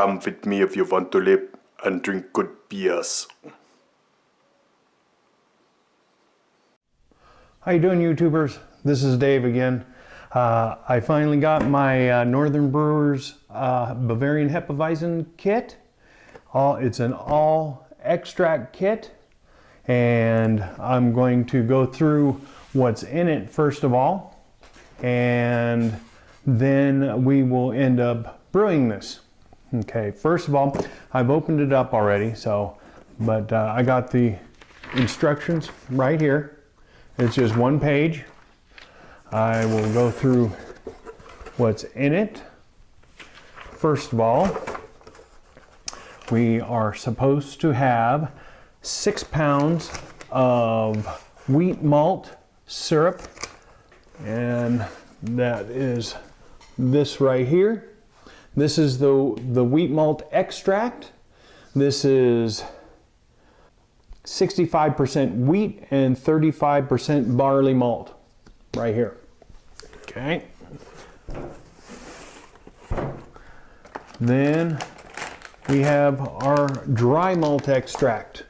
come with me if you want to live and drink good beers. How you doing, YouTubers? This is Dave again. I finally got my Northern Brewer's Bavarian Hefeweizen kit. It's an all extract kit, and I'm going to go through what's in it first of all, and then we will end up brewing this. Okay, first of all, I've opened it up already, but I got the instructions right here. It's just one page. I will go through what's in it. First of all, we are supposed to have 6 pounds of wheat malt syrup, and that is this right here. This is the wheat malt extract. This is 65% wheat and 35% barley malt right here. Okay. Then we have our dry malt extract.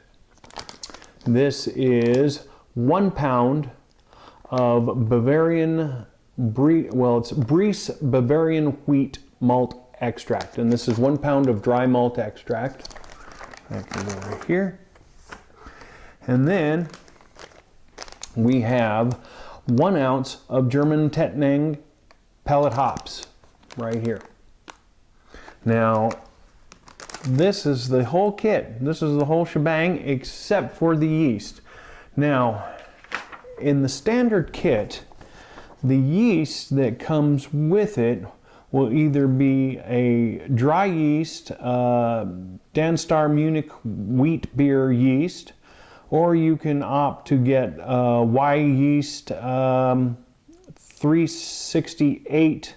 This is 1 pound of Bavarian Briess Bavarian wheat malt extract, and this is 1 pound of dry malt extract. That can go right here. And then we have 1 ounce of German Tettnang pellet hops right here. Now, this is the whole kit. This is the whole shebang except for the yeast. Now, in the standard kit, the yeast that comes with it will either be a dry yeast, Danstar Munich wheat beer yeast, or you can opt to get Y yeast 368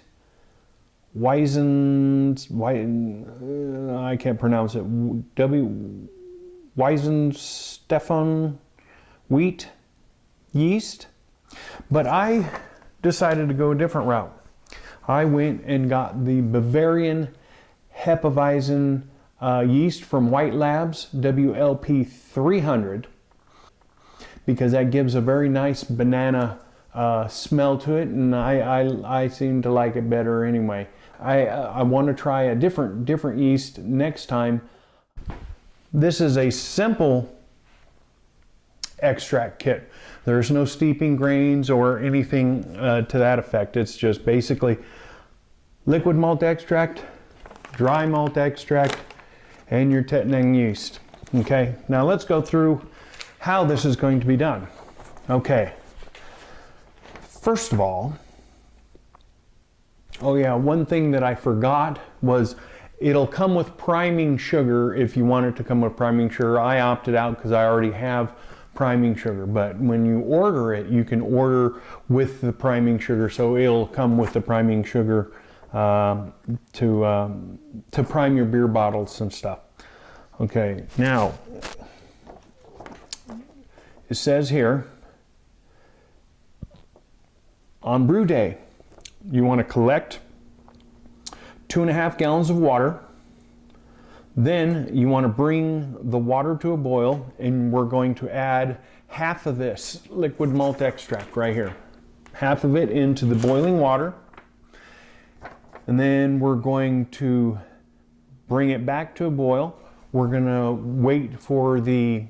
I can't pronounce it, Weizenstephan wheat yeast. But I decided to go a different route. I went and got the Bavarian Hefeweizen yeast from White Labs, WLP 300, because that gives a very nice banana smell to it, and I seem to like it better anyway. I want to try a different yeast next time. This is a simple extract kit. There's no steeping grains or anything to that effect. It's just basically liquid malt extract, dry malt extract, and your Tettnang yeast. Okay, now let's go through how this is going to be done. Okay, first of all, oh yeah, one thing that I forgot was it'll come with priming sugar if you want it to come with priming sugar. I opted out because I already have priming sugar, but when you order it, you can order with the priming sugar, so it'll come with the priming sugar to prime your beer bottles and stuff. Okay, now it says here, on brew day, you want to collect 2.5 gallons of water. Then you want to bring the water to a boil, and we're going to add half of this liquid malt extract right here. Half of it into the boiling water. And then we're going to bring it back to a boil. We're going to wait for the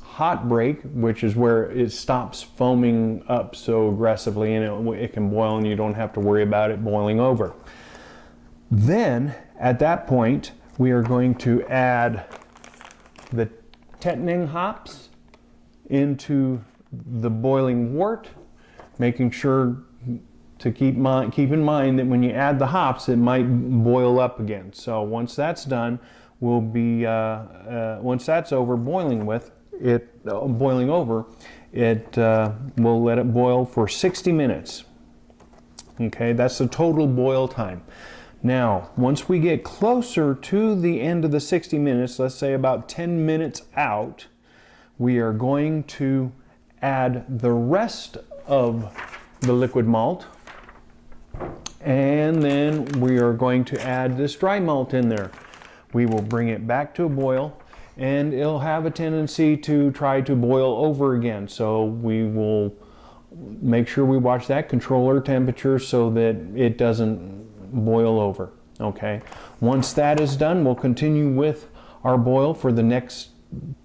hot break, which is where it stops foaming up so aggressively, and it can boil and you don't have to worry about it boiling over. Then at that point, we are going to add the Tettnang hops into the boiling wort, making sure to keep in mind that when you add the hops, it might boil up again. So once that's done, we'll be once that's over boiling over, we'll let it boil for 60 minutes. Okay, that's the total boil time. Now, once we get closer to the end of the 60 minutes, let's say about 10 minutes out, we are going to add the rest of the liquid malt, and then we are going to add this dry malt in there. we will bring it back to a boil, and it'll have a tendency to try to boil over again. So we will make sure we watch that, control our temperature so that it doesn't boil over. Okay, once that is done, we'll continue with our boil for the next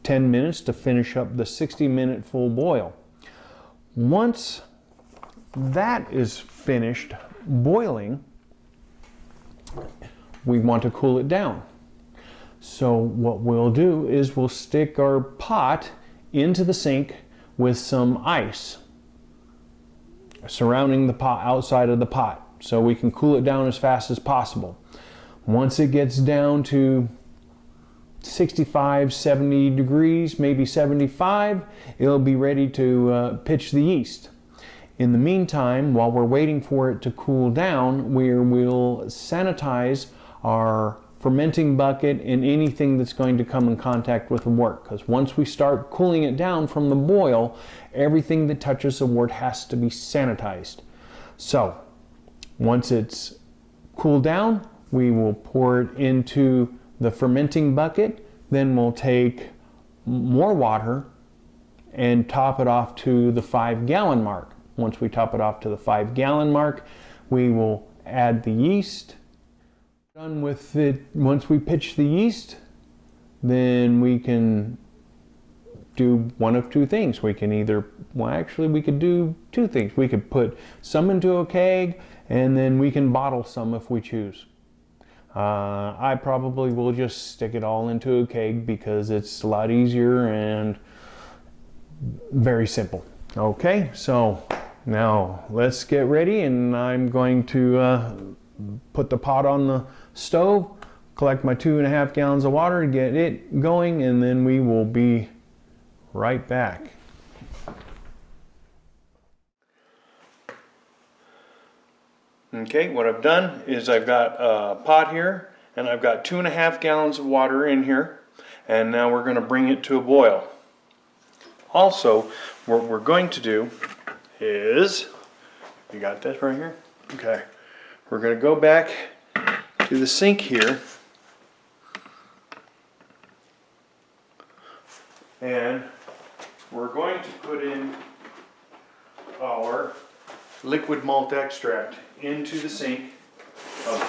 10 minutes to finish up the 60-minute full boil. Once that is finished boiling, we want to cool it down. So what we'll do is we'll stick our pot into the sink with some ice surrounding the pot, outside of the pot, so we can cool it down as fast as possible. Once it gets down to 65, 70 degrees, maybe 75, it'll be ready to pitch the yeast. In the meantime, while we're waiting for it to cool down, we'll sanitize our fermenting bucket and anything that's going to come in contact with the wort, because once we start cooling it down from the boil, everything that touches the wort has to be sanitized. So once it's cooled down, we will pour it into the fermenting bucket. Then we'll take more water and top it off to the 5-gallon mark. Once we top it off to the 5-gallon mark, we will add the yeast. Done with it, once we pitch the yeast, then we can do one of two things. We can either, well, actually we could do two things. We could put some into a keg, and then we can bottle some if we choose. I probably will just stick it all into a keg because it's a lot easier and very simple. Okay, so now let's get ready, and I'm going to put the pot on the stove, collect my 2.5 gallons of water, get it going, and then we will be right back. Okay, what I've done is I've got a pot here, and I've got 2.5 gallons of water in here, and now we're going to bring it to a boil. Also, what we're going to do is, you got this right here? Okay, we're going to go back to the sink here, and we're going to put in our liquid malt extract into the sink of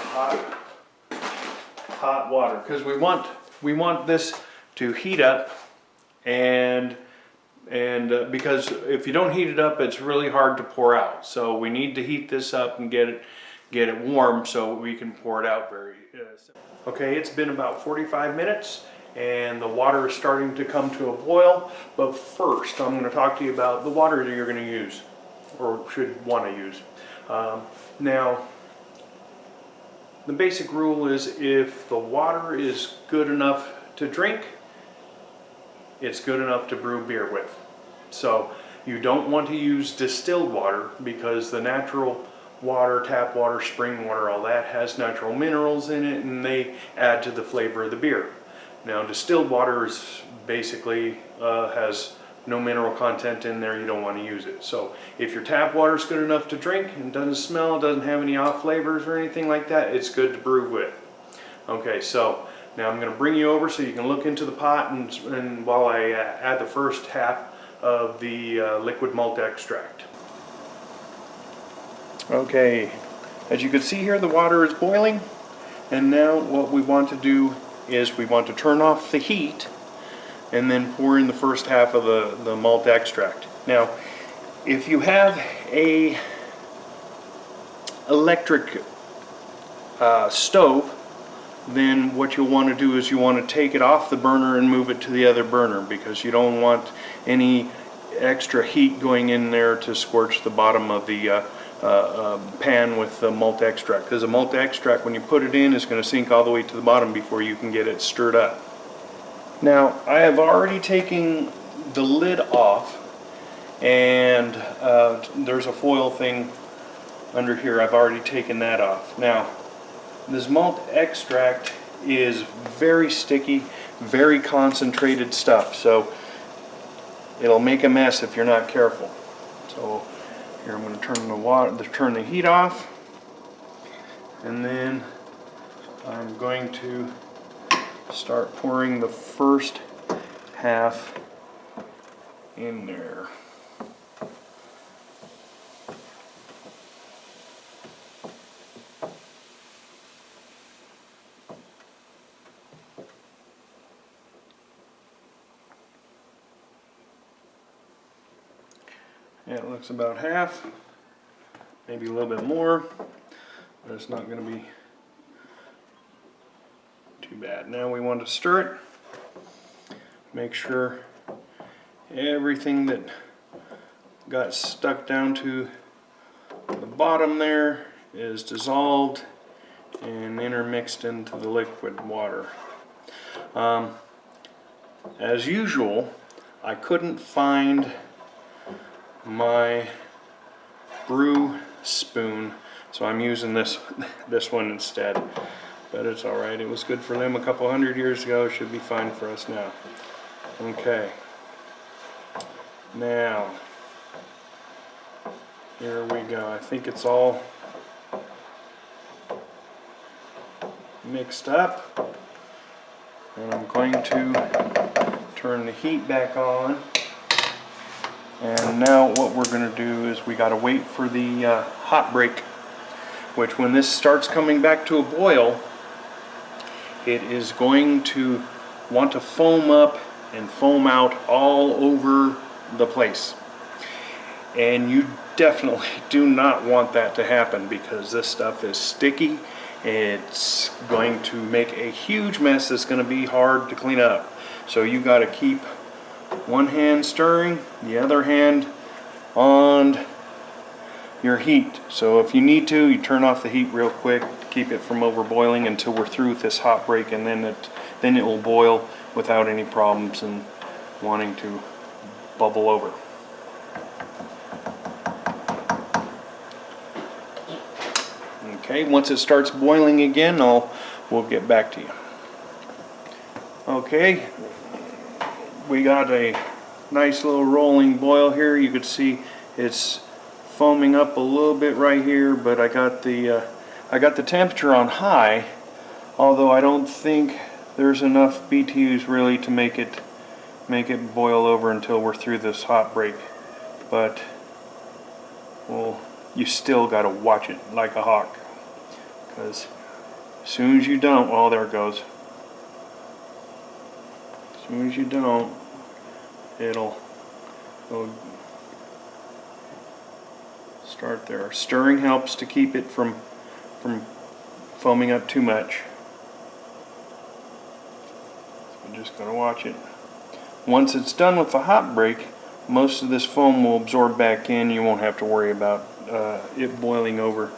hot water, because we want this to heat up, and because if you don't heat it up, it's really hard to pour out. So we need to heat this up and get it warm so we can pour it out very simple. Okay, it's been about 45 minutes and the water is starting to come to a boil, but first I'm going to talk to you about the water that you're going to use, or should want to use. Now, the basic rule is if the water is good enough to drink, it's good enough to brew beer with. So you don't want to use distilled water, because the natural water, tap water, spring water, all that has natural minerals in it, and they add to the flavor of the beer. Now, distilled water is basically has no mineral content in there. You don't want to use it. So if your tap water is good enough to drink and doesn't smell, doesn't have any off flavors or anything like that, it's good to brew with. Okay, so now I'm going to bring you over so you can look into the pot, and while I add the first half of the liquid malt extract. Okay, as you can see here, the water is boiling, and now what we want to do is we want to turn off the heat and then pour in the first half of the malt extract. Now, if you have a electric stove, then what you'll want to do is you want to take it off the burner and move it to the other burner, because you don't want any extra heat going in there to scorch the bottom of the pan with the malt extract, because the malt extract, when you put it in, is going to sink all the way to the bottom before you can get it stirred up. Now, I have already taken the lid off, and there's a foil thing under here. I've already taken that off. Now, this malt extract is very sticky, very concentrated stuff, so it'll make a mess if you're not careful. So here I'm going to turn the heat off, and then I'm going to start pouring the first half in there. Yeah, it looks about half, maybe a little bit more, but it's not going to be too bad. Now we want to stir it, make sure everything that got stuck down to the bottom there is dissolved and intermixed into the liquid water. As usual, I couldn't find my brew spoon, so I'm using this one instead, but it's alright. It was good for them a couple hundred years ago. It should be fine for us now. Okay, now here we go. I think it's all mixed up, and I'm going to turn the heat back on. And now what we're going to do is we got to wait for the hot break, which when this starts coming back to a boil, it is going to want to foam up and foam out all over the place. And you definitely do not want that to happen, because this stuff is sticky. It's going to make a huge mess that's going to be hard to clean up. So you got to keep one hand stirring, the other hand on your heat. So if you need to, you turn off the heat real quick, keep it from overboiling until we're through with this hot break, and then it will boil without any problems and wanting to bubble over. Okay, once it starts boiling again, we'll get back to you. Okay, we got a nice little rolling boil here. You could see it's foaming up a little bit right here, but I got the temperature on high, although I don't think there's enough BTUs really to make it boil over until we're through this hot break. But well, you still got to watch it like a hawk, because as soon as you don't, well, there it goes. As soon as you don't, it'll start there. Stirring helps to keep it from foaming up too much. So you're just going to watch it. Once it's done with the hot break, most of this foam will absorb back in. You won't have to worry about it boiling over.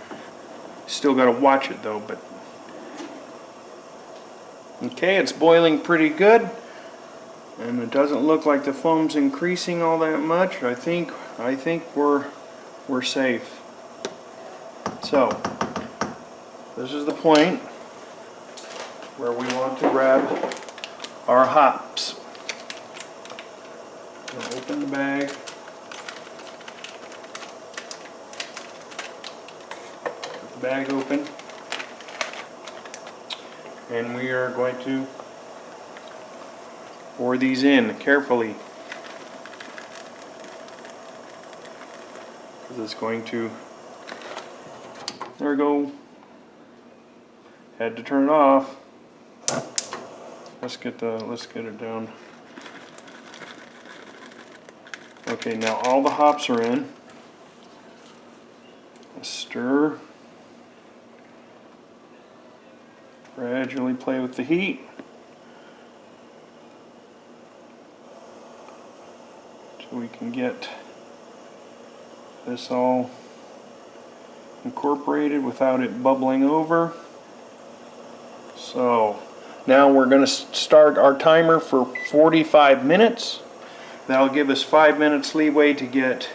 Still got to watch it though. But okay, it's boiling pretty good, and it doesn't look like the foam's increasing all that much. I think we're safe. So this is the point where we want to grab our hops. We'll open the bag. Put the bag open. And we are going to pour these in carefully, because it's going to, there we go. Had to turn it off. Let's get it down. Okay, now all the hops are in. Stir. Gradually play with the heat. So we can get this all incorporated without it bubbling over. So now we're going to start our timer for 45 minutes. That'll give us 5 minutes leeway to get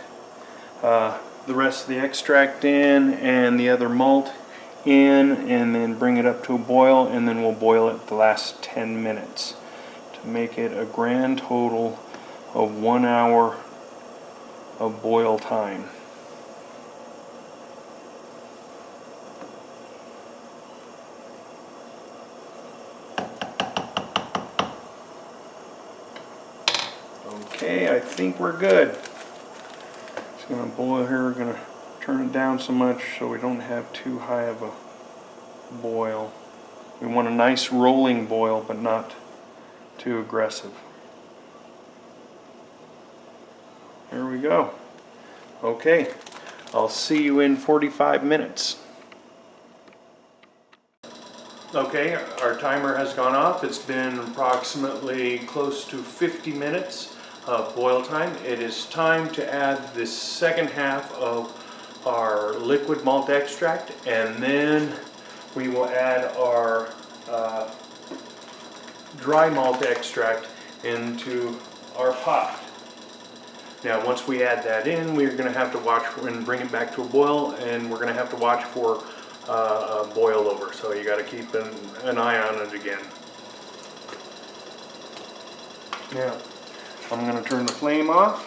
the rest of the extract in and the other malt in, and then bring it up to a boil, and then we'll boil it the last 10 minutes to make it a grand total of 1 hour of boil time. Okay, I think we're good. It's gonna boil here. We're gonna turn it down so much so we don't have too high of a boil. We want a nice rolling boil, but not too aggressive. There we go. Okay, I'll see you in 45 minutes. Okay, our timer has gone off. It's been approximately close to 50 minutes of boil time. It is time to add this second half of our liquid malt extract, and then we will add our dry malt extract into our pot. Now once we add that in, we're going to have to watch and bring it back to a boil, and we're going to have to watch for a boil over, so you got to keep an eye on it again. Now I'm going to turn the flame off,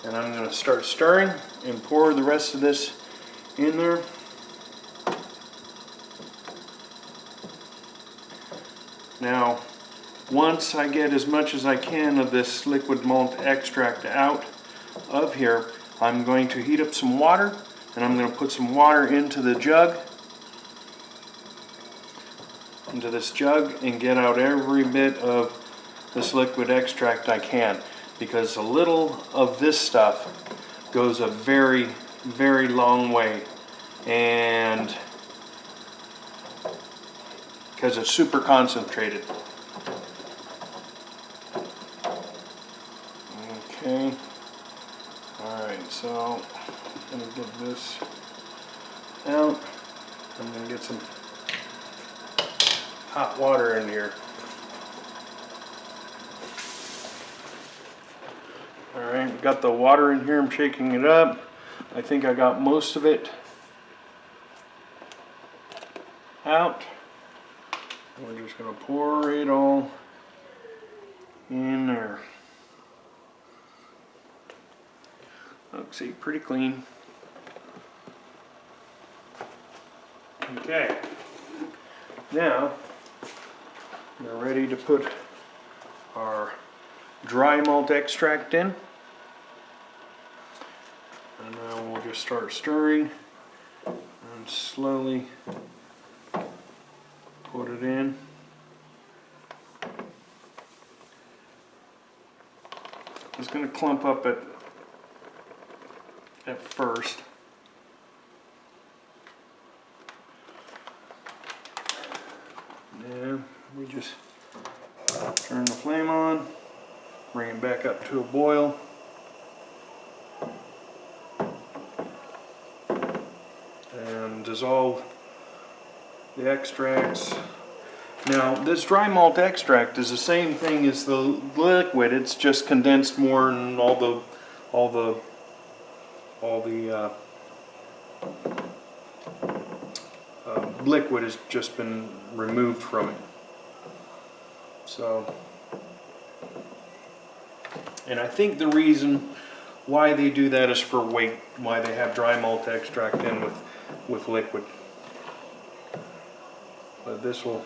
and I'm going to start stirring and pour the rest of this in there. Now once I get as much as I can of this liquid malt extract out of here, I'm going to heat up some water, and I'm going to put some water into the jug, into this jug, and get out every bit of this liquid extract I can, because a little of this stuff goes a very, very long way, and because it's super concentrated. Okay, alright, so I'm going to get this out. I'm going to get some hot water in here. Alright, got the water in here. I'm shaking it up. I think I got most of it out. We're just going to pour it all in there. Looks pretty clean. Okay, now we're ready to put our dry malt extract in, and now we'll just start stirring and slowly put it in. It's going to clump up at first. Now we just turn the flame on, bring it back up to a boil, and dissolve the extracts. Now this dry malt extract is the same thing as the liquid. It's just condensed more, and all the liquid has just been removed from it. So, and I think the reason why they do that is for weight, why they have dry malt extract in with liquid. But this will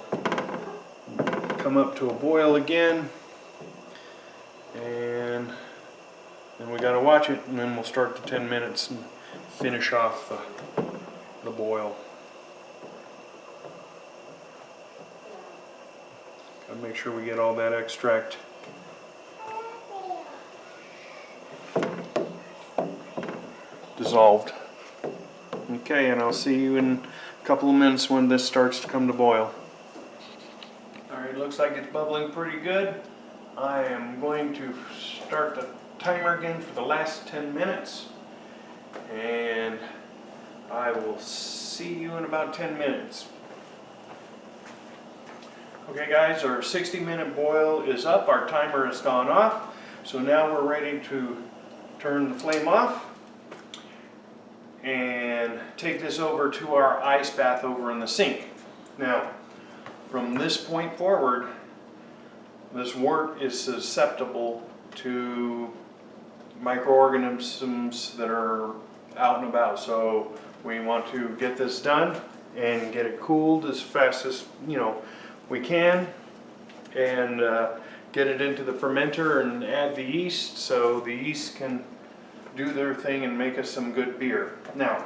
come up to a boil again, and then we got to watch it, and then we'll start the 10 minutes and finish off the boil. Gotta make sure we get all that extract dissolved. Okay, and I'll see you in a couple of minutes when this starts to come to boil. Alright, looks like it's bubbling pretty good. I am going to start the timer again for the last 10 minutes, and I will see you in about 10 minutes. Okay guys, our 60-minute boil is up, our timer has gone off, so now we're ready to turn the flame off and take this over to our ice bath over in the sink. Now, from this point forward, this wort is susceptible to microorganisms that are out and about, so we want to get this done and get it cooled as fast as we can, and get it into the fermenter and add the yeast so the yeast can do their thing and make us some good beer. Now,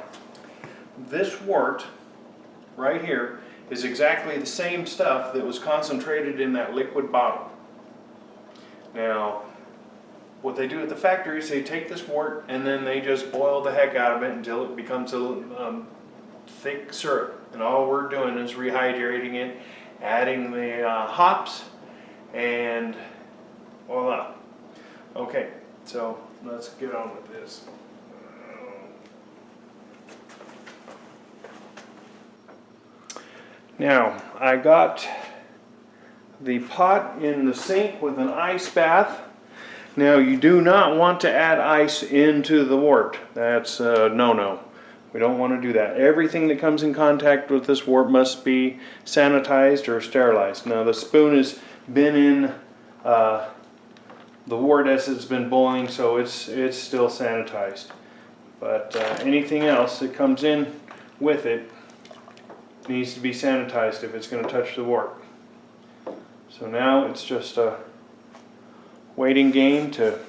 this wort right here is exactly the same stuff that was concentrated in that liquid bottle. Now, what they do at the factory is they take this wort and then they just boil the heck out of it until it becomes a thick syrup. And all we're doing is rehydrating it, adding the hops, and voila. Okay, so let's get on with this. Now, I got the pot in the sink with an ice bath. Now, you do not want to add ice into the wort. That's a no-no. We don't want to do that. Everything that comes in contact with this wort must be sanitized or sterilized. Now, the spoon has been in the wort as it's been boiling, so it's still sanitized. But anything else that comes in with it needs to be sanitized if it's going to touch the wort. So now it's just a waiting game to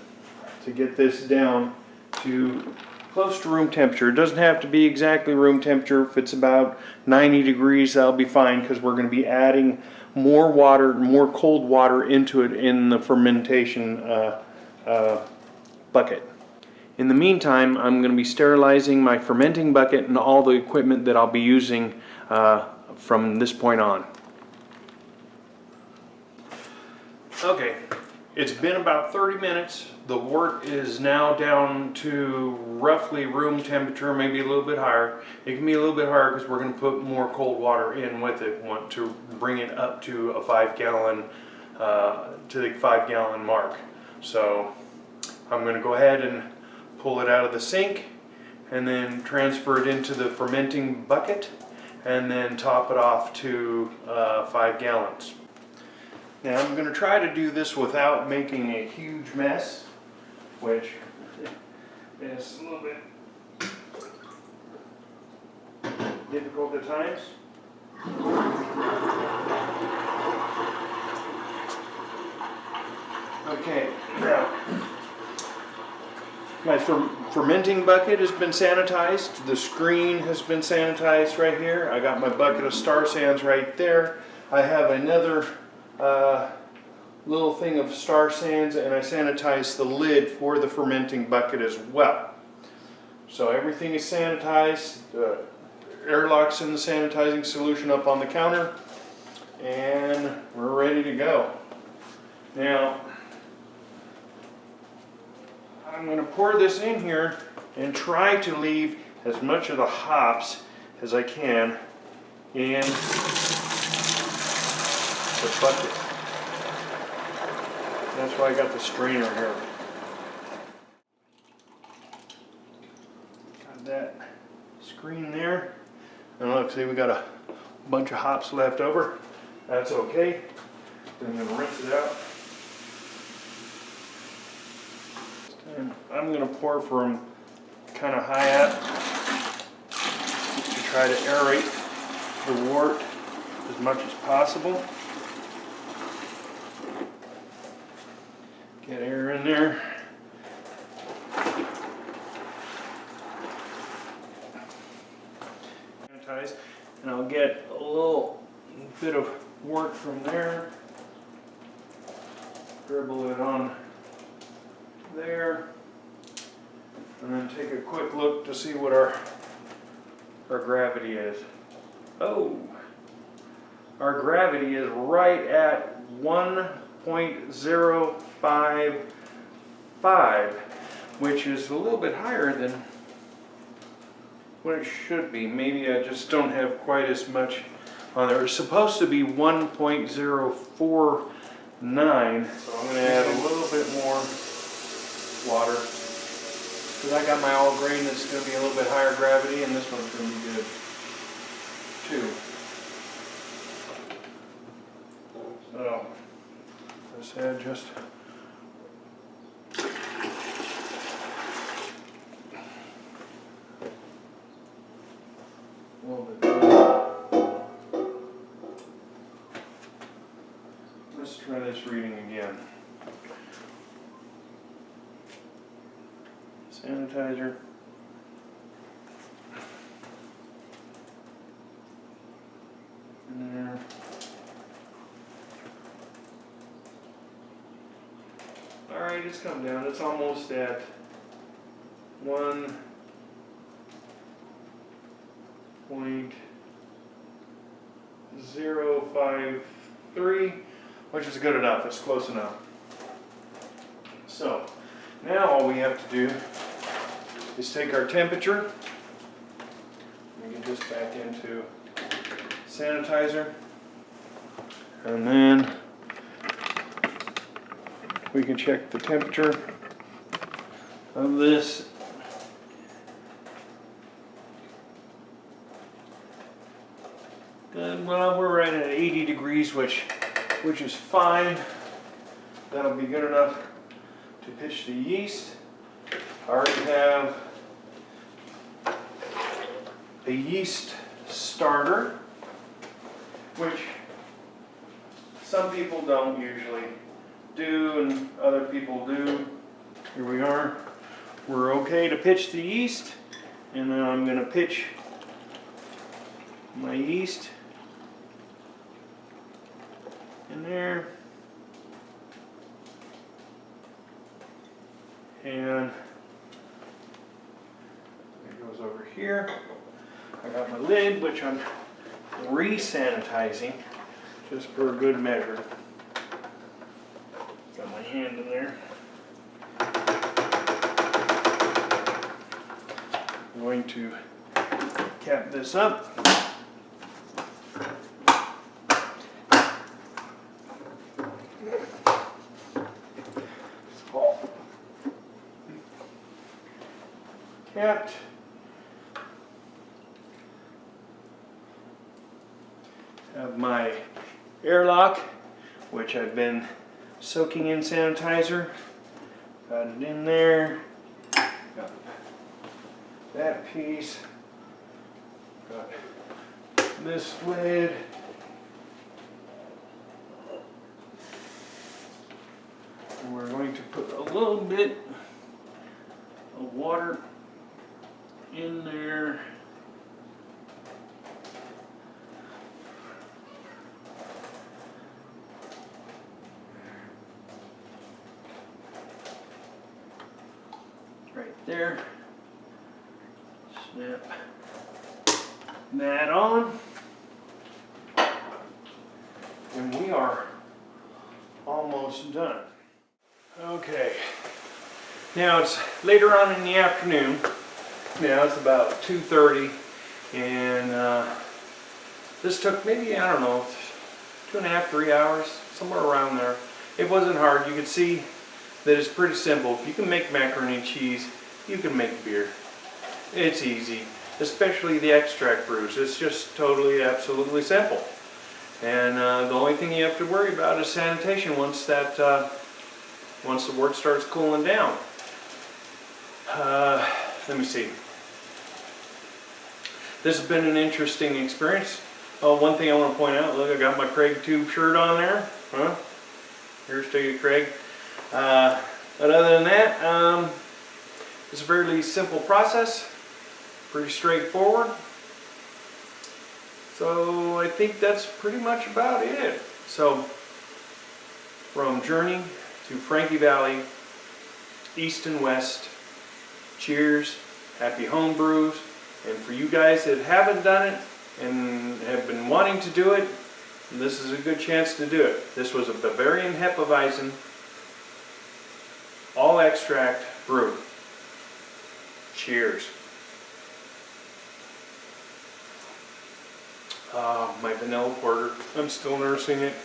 get this down to close to room temperature. It doesn't have to be exactly room temperature. If it's about 90 degrees, that'll be fine, because we're going to be adding more water, more cold water into it in the fermentation bucket. In the meantime, I'm going to be sterilizing my fermenting bucket and all the equipment that I'll be using from this point on. Okay, it's been about 30 minutes. The wort is now down to roughly room temperature, maybe a little bit higher. It can be a little bit higher because we're going to put more cold water in with it. Want to bring it up to a 5-gallon, to the 5-gallon mark. So I'm going to go ahead and pull it out of the sink and then transfer it into the fermenting bucket and then top it off to 5 gallons. Now I'm going to try to do this without making a huge mess, which is a little bit difficult at times. Okay, now my fermenting bucket has been sanitized. The screen has been sanitized right here. I got my bucket of Star Sands right there. I have another little thing of Star Sands, and I sanitized the lid for the fermenting bucket as well. So everything is sanitized. Airlock's in the sanitizing solution up on the counter, and we're ready to go. Now, I'm going to pour this in here and try to leave as much of the hops as I can in the bucket. That's why I got the strainer here. Got that screen there. And look, see, we got a bunch of hops left over. That's okay. Then I'm going to rinse it out. And I'm going to pour from kind of high up to try to aerate the wort as much as possible. Get air in there. Sanitize, and I'll get a little bit of wort from there. Dribble it on there, and then take a quick look to see what our gravity is. Oh, our gravity is right at 1.055, which is a little bit higher than what it should be. Maybe I just don't have quite as much on there. It's supposed to be 1.049, so I'm going to add a little bit more water, because I got my all grain that's going to be a little bit higher gravity, and this one's going to be good too. So let's add just a little bit more. Let's try to this reading again. Sanitizer. In there. Alright, it's come down. It's almost at 1.053, which is good enough. It's close enough. So now all we have to do is take our temperature. We get this back into sanitizer, and then we can check the temperature of this. And well, we're right at 80 degrees, which is fine. That'll be good enough to pitch the yeast. I already have a yeast starter, which some people don't usually do and other people do. Here we are. We're okay to pitch the yeast, and then I'm going to pitch my yeast in there, and it goes over here. I got my lid, which I'm re-sanitizing just for a good measure. Got my hand in there. I'm going to cap this up. Capped. Have my airlock, which I've been soaking in sanitizer. Got it in there. Got that piece. Got this lid. And we're going to put a little bit of water in there. Right there. Snap that on. And we are almost done. Okay. Now it's later on in the afternoon. Now it's about 2:30, and this took maybe, I don't know, 2.5, 3 hours, somewhere around there. It wasn't hard. You could see that it's pretty simple. If you can make macaroni and cheese, you can make beer. It's easy, especially the extract brews. It's just totally, absolutely simple. And the only thing you have to worry about is sanitation once the wort starts cooling down. Let me see. This has been an interesting experience. Oh, one thing I want to point out, look, I got my Craig Tube shirt on there. Huh? Here's to you, Craig. But other than that, it's a fairly simple process. Pretty straightforward. So I think that's pretty much about it. So from Journey to Frankie Valley, East and West, cheers, happy home brews. And for you guys that haven't done it and have been wanting to do it, this is a good chance to do it. This was a Bavarian Hefeweizen all extract brew. Cheers. My vanilla porter, I'm still nursing it.